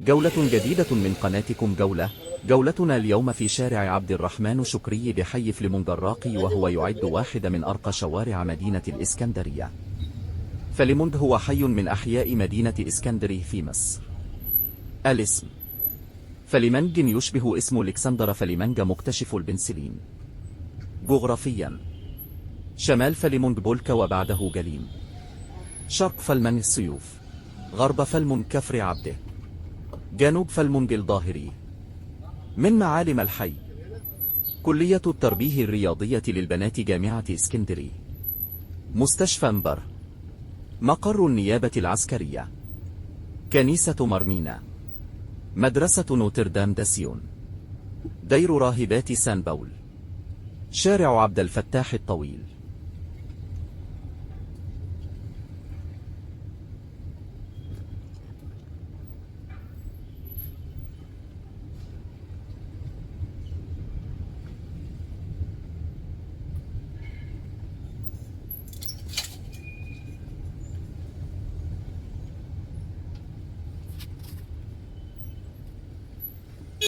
جولة جديدة من قناتكم جولتنا اليوم في شارع عبد الرحمن شكري بحي فليمونج الراقي، وهو يعد واحد من أرقى شوارع مدينة الإسكندرية. فليمونج هو حي من أحياء مدينة إسكندرية في مصر. الاسم فليمنج يشبه اسم الكسندر فليمنج مكتشف البنسلين. جغرافيا شمال فليمونج بولكا وبعده جليم، شرق فلمن السيوف، غرب فلمونج كفر عبده، جنوب فلمونج الظاهري. من معالم الحي: كلية التربية الرياضية للبنات جامعة اسكندرية، مستشفى مبر، مقر النيابة العسكرية، كنيسة مرمينا، مدرسة نوتردام داسيون، دير راهبات سان باول، شارع عبد الفتاح الطويل.